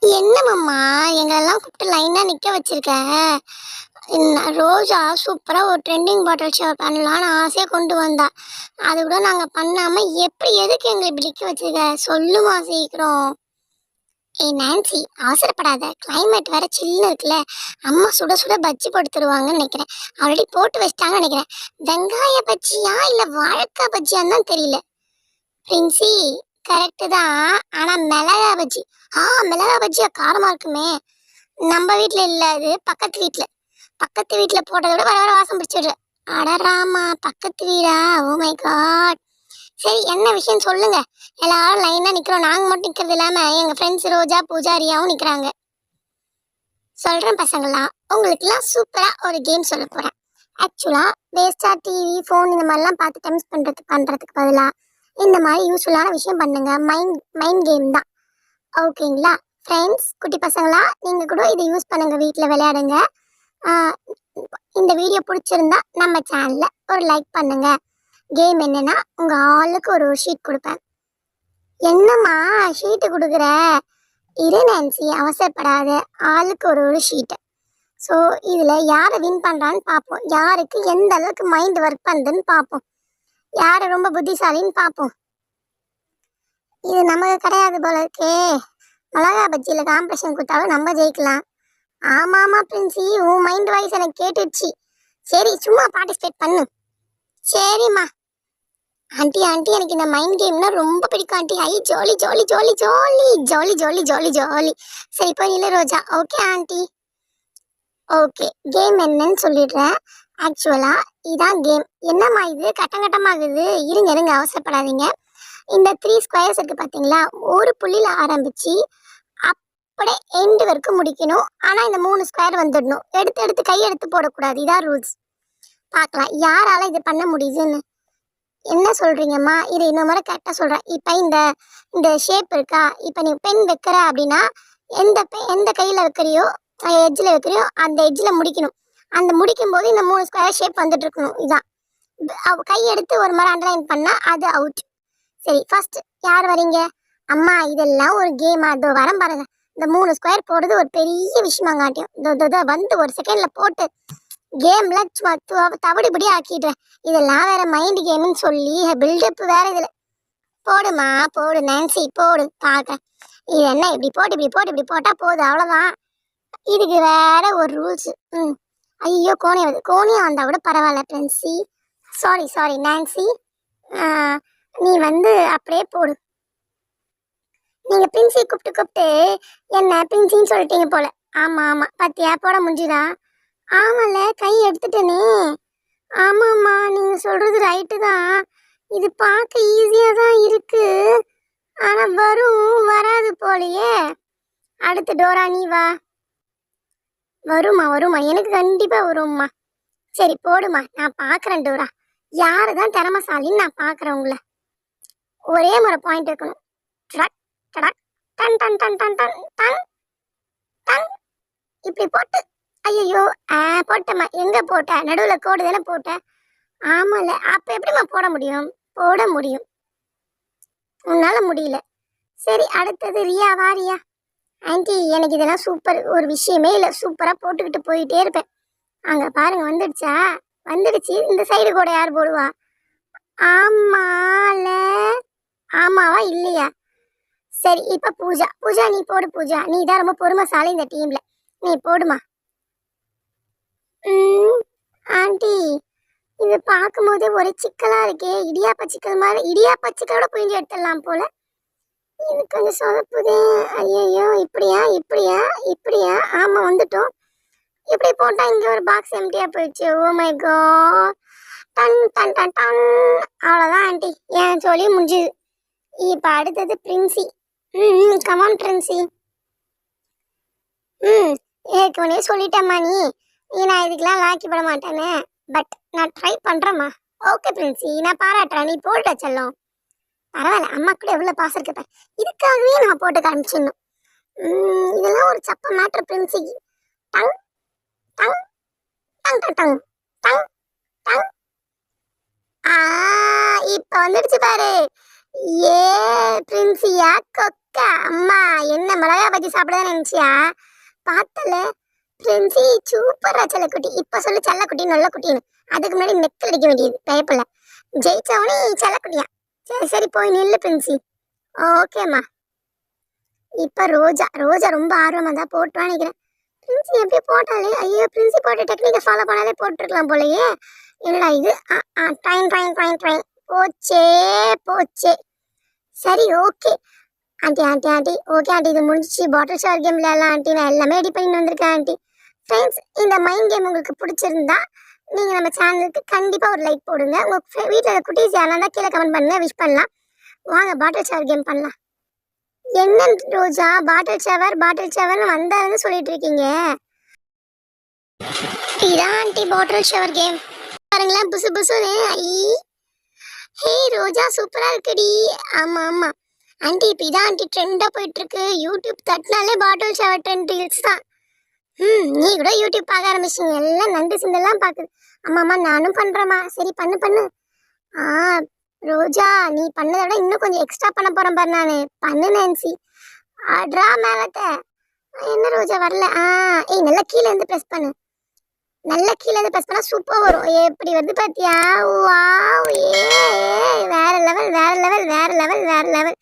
என்னம்மா எங்களெல்லாம் கூப்பிட்டு லைனா நிக்க வச்சிருக்க? ரோஜா சூப்பரா ஒரு ட்ரெண்டிங் பாட்டில் ஷோ பண்ணலான்னு ஆசையா கொண்டு வந்தா. அது கூட நாங்க பண்ணாம எப்படி எதுக்கு எங்கள இப்படி நிக்க வச்சிருக்க? சொல்லுமா சீக்கிரம். ஏய் நான்சி, அவசரப்படாத. கிளைமேட் வேற சில்லுன்னு இருக்குல்ல. அம்மா சுட சுட பஜ்ஜி போட்டு தருவாங்கன்னு நினைக்கிறேன். ஆல்ரெடி போட்டு வச்சிட்டாங்கன்னு நினைக்கிறேன். வெங்காய பஜ்ஜியா இல்ல வாழைக்காய் பஜ்ஜியான்னு தான் தெரியல. பிரின்சி, கரெக்டு தான். ஆனா மிளகா பஜ்ஜி. மிளகா பஜ்ஜியா காரமா இருக்குமே. நம்ம வீட்ல இல்ல, அது பக்கத்து வீட்ல. பக்கத்து வீட்ல போட்டதை விட வர வர வாசம் பிடிச்சிடுற. அடராமா, பக்கத்து வீடா? Oh my God. சரி, என்ன விஷயம் சொல்லுங்க. எல்லாரும் லைனா நிக்கிறோம். நாங்க மட்டும் நிக்கிறது இல்லாம எங்க ஃப்ரெண்ட்ஸ் ரோஜா பூஜா ரியாவும் நிக்கிறாங்க. சொல்றேன் பசங்களா, உங்களுக்குலாம் சூப்பரா ஒரு கேம் சொல்ல போறேன். ஆக்சுவலா வேஸ்டா டிவி ஃபோன் இந்த மாதிரிலாம் பார்த்து டைம் பண்றதுக்கு பதிலா இந்த மாதிரி யூஸ்ஃபுல்லான விஷயம் பண்ணுங்க. மைண்ட் மைண்ட் கேம் தான். ஓகேங்களா? ஃப்ரெண்ட்ஸ், குட்டி பசங்களா, நீங்க கூட இதை யூஸ் பண்ணுங்க, வீட்டில் விளையாடுங்க. ஆஹ் இந்த வீடியோ பிடிச்சிருந்தா நம்ம சேனல்ல ஒரு லைக் பண்ணுங்க. கேம் என்னன்னா, உங்க ஆளுக்கு ஒரு ஷீட் கொடுப்பேன். என்னம்மா ஷீட்டு கொடுக்குற? இரு நான்சி, அவசரப்படாத. ஆளுக்கு ஒரு ஷீட்டு. ஸோ இதில் யாரை வின் பண்ணுறான்னு பார்ப்போம். யாருக்கு எந்த அளவுக்கு மைண்ட் ஒர்க் பண்ணுதுன்னு பார்ப்போம். யாரை ரொம்ப புத்திசாலின்னு பார்ப்போம். இது நமக்கு கிடையாது போல இருக்கே. மிளகா பஜ்ஜியில் காம்படிஷன் கொடுத்தாலும் நம்ம ஜெயிக்கலாம். ஆமாமா பிரின்சி, உன் மைண்ட் வாய்ஸ் எனக்கு கேட்டுடுச்சு. சரி, சும்மா பார்ட்டிசிபேட் பண்ணு. சரிம்மா. ஆண்டி ஆண்டி, எனக்கு இந்த மைண்ட் கேம்னா ரொம்ப பிடிக்கும் aunty. I jolly jolly jolly jolly jolly jolly jolly jolly. சரி, போய் நில Roja. Okay aunty. Okay, game என்னன்னு சொல்லிடுறேன். ஆக்சுவலா இதான் கேம். என்னம்மா இது கட்டங்கட்டமாகுது? இருங்க இருங்க, அவசரப்படாதீங்க. இந்த 3 ஸ்கொயர்ஸ் இருக்கு பார்த்தீங்களா? ஒரு புள்ளியில் ஆரம்பிச்சு அப்படியே எண்டு வரைக்கும் முடிக்கணும். ஆனால் இந்த 3 ஸ்கொயர் வந்துடணும். எடுத்து எடுத்து கையெடுத்து போடக்கூடாது. இதான் ரூல்ஸ். பார்க்கலாம் யாரால இது பண்ண முடியுதுன்னு. என்ன சொல்றீங்கம்மா? இது இன்னொரு முறை கரெக்டாக சொல்கிறேன். இப்போ இந்த ஷேப் இருக்கா? இப்போ நீ பென் வைக்கிற அப்படின்னா எந்த கையில் வைக்கிறியோ, எட்ஜில் வைக்கிறியோ, அந்த எட்ஜில் முடிக்கணும். அந்த முடிக்கும் போது இந்த 3 ஸ்கொயர் ஷேப் வந்துட்டு இருக்கணும். இதான் கை எடுத்து ஒரு முறை அண்டர்லைன் பண்ணால் அது அவுட். சரி, ஃபர்ஸ்ட் யார் வரீங்க? அம்மா, இதெல்லாம் ஒரு கேமா? அதோ வரம் பாருங்க. இந்த 3 ஸ்கொயர் போடுறது ஒரு பெரிய விஷயமாங்காட்டியும் இதோ வந்து ஒரு செகண்ட்ல போட்டு கேம்ல சும்மா தவிடுபடி ஆக்கிடுறேன். இதெல்லாம் வேற மைண்ட் கேம்னு சொல்லி பில்டப் வேற. இதுல போடுமா, போடு நான்சி, போடு பார்க்க. இது என்ன இப்படி இப்படி போட்டா போதும், அவ்வளவுதான். இதுக்கு வேற ஒரு ரூல்ஸ். ஐயோ, கோணியா வந்தா கூட பரவாயில்ல பிரின்சி. Sorry Nancy. நீ வந்து அப்படியே போடு. நீங்க பிரின்சி கூப்பிட்டு என்ன பிரின்சின்னு சொல்லிட்டீங்க போல. ஆமா பாத்தியா, போட முடிஞ்சுதா? ஆமால, கை எடுத்துட்டேனே. ஆமாம்மா, நீங்க சொல்றது ரைட்டு தான். இது பார்க்க ஈஸியா தான் இருக்கு. ஆனா வராது போலயே. அடுத்து டோரா, நீ வா. வருமா, எனக்கு கண்டிப்பா வரும்மா. சரி போடுமா, நான் பாக்குறேன் டோரா. யாருதான் திறமசாலின்னு நான் பாக்குறேன். உங்களை ஒரே முறை பாயிண்ட் இருக்கணும். Ton done done done done done ton. இப்படி போட்டு. ஐயோ, போட்டம்மா. எங்க போட்ட? நடுவில் கோடு தானே போட்ட. ஆமால, அப்ப எப்படிம்மா போட முடியும்? போட முடியும், உன்னால முடியல. சரி, அடுத்தது ரியா. வாரியா ஆண்டி, எனக்கு இதெல்லாம் சூப்பர், ஒரு விஷயமே இல்லை. சூப்பரா போட்டுக்கிட்டு போயிட்டே இருப்பேன். அங்க பாருங்க, வந்துடுச்சா? வந்துடுச்சு. இந்த சைடு கூட யார் போடுவா? ஆமால. ஆமாவா இல்லையா? சரி, இப்ப பூஜா நீ போடு. பூஜா, நீ தான் ரொம்ப பொறுமைசாலி இந்த டீம்ல. நீ போடுமா. ஆண்டி, இது பார்க்கும்போது ஒரு சிக்கலா இருக்கே. இடியாப்ப சிக்கல் மாதிரி. இடியாப்ப சிக்கலோட புரிஞ்சு எடுத்துடலாம் போல. இது கொஞ்சம் சொதப்புதே. ஐயோ, இப்படியா? ஆமா, வந்துட்டோம். இப்படி போட்டா இங்க ஒரு பாக்ஸ் எம்டியா போயிடுச்சு. Oh my God. Done done done done. அவ்வளோதான் ஆண்டி, ஏன் சொல்லி முடிஞ்சுது. இப்ப அடுத்தது பிரின்சி. கமான் பிரின்சி. ஏற்கனவே சொல்லிட்டேம்மா. நீ நான் இதுக்கெல்லாம் லாக்கிப்பட மாட்டேன்னு. பட் நான் ட்ரை பண்றேம்மா. ஓகே பிரின்சி, நான் பாராட்டுறேன். நீ போட்ட செல்லம். பரவாயில்ல, அம்மா கூட எவ்வளவு பாசம் இருக்கு. இதுக்காகவே நான் போட்டு காமிச்சிடணும். இதெல்லாம் ஒரு சப்ப மேட்ரு பிரின்சிக்கு. டங் டங் டங் டங் டங் டங். இப்ப வந்துடுச்சு பாரு. ஏ பிரின்சியா, அக்கா அம்மா என்ன மிளகா பஜ்ஜி சாப்பிட நினைச்சியா? பார்த்தல பிரின்சி சூப்பரா செல்லக்குட்டி. இப்ப சொல்லு செல்லக்குட்டி நல்ல குட்டின்னு. அதுக்கு முன்னாடி நெக்கல் அடிக்க வேண்டியது பயப்பில்ல. ஜெயிச்சவனே செல்லக்குட்டியா. சரி சரி போய் நில்லு பிரின்சி. ஓகேம்மா. இப்ப ரோஜா ரோஜா ரொம்ப ஆர்வமா தான் போட்டுவான்னு நினைக்கிறேன். பிரின்சி எப்படி போட்டாலே ஐயோ பிரின்சி போட்ட டெக்னிக்கை ஃபாலோ பண்ணாலே போட்டுருக்கலாம் போலயே. என்னடா இது ட்ரைன் ட்ரைன் ட்ரைன் ட்ரைன் போச்சே போச்சே. சரி okay aunty aunty aunty okay aunty இது முடிஞ்சிச்சு. பாட்டில் ஷவர் கேம் விளையாடலாம் ஆண்டி. நான் எல்லாமே ரெடி பண்ணி வந்திருக்கேன் ஆண்டி. ஃப்ரெண்ட்ஸ் இந்த மைண்ட் கேம் உங்களுக்கு பிடிச்சிருந்தா நீங்கள் நம்ம சேனலுக்கு கண்டிப்பாக ஒரு லைக் போடுங்க. உங்கள் வீட்டில் இருக்க குட்டீஸ் யாரெல்லாம் தான் கீழே கமெண்ட் பண்ணுங்க, விஷ் பண்ணலாம். வாங்க பாட்டில் ஷவர் கேம் பண்ணலாம். என்ன ரோஜா பாட்டில் ஷவர்னு வந்தாருன்னு சொல்லிட்டு இருக்கீங்க? இதான் ஆண்டி பாட்டில் ஷவர் கேம் பாருங்களேன். புசு புசுன்னு ஐ ஹே ரோஜா சூப்பராக இருக்குடி. ஆமாம் ஆமாம் ஆண்டி இப்போ இதான் ஆண்டி ட்ரெண்டாக போயிட்டுருக்கு. யூடியூப் தட்டினாலே பாட்டில் ஷவர் ட்ரெண்ட் ரீல்ஸ் தான். நீ கூட யூடியூப் பார்க்க ஆரம்பிச்சிங்க. எல்லாம் நண்டு சிண்டெல்லாம் பார்க்குது. ஆமாம்மா நானும் பண்ணுறேம்மா. சரி பண்ணு பண்ணு. ஆ ரோஜா நீ பண்ணதை விட இன்னும் கொஞ்சம் எக்ஸ்ட்ரா பண்ண போகிறேன் பாரு. நான் பண்ணு நான்சி. அட்ரா மேலத்தை என்ன ரோஜா வரல. ஏய் நல்லா கீழே இருந்து ப்ரெஸ் பண்ணு. நல்லா கீழே இருந்து ப்ரெஸ் பண்ணால் சூப்பர் வரும். எப்படி வருது பார்த்தியா? வாவ் ஏ வேற லெவல் வேற லெவல் வேற லெவல் வேற லெவல்.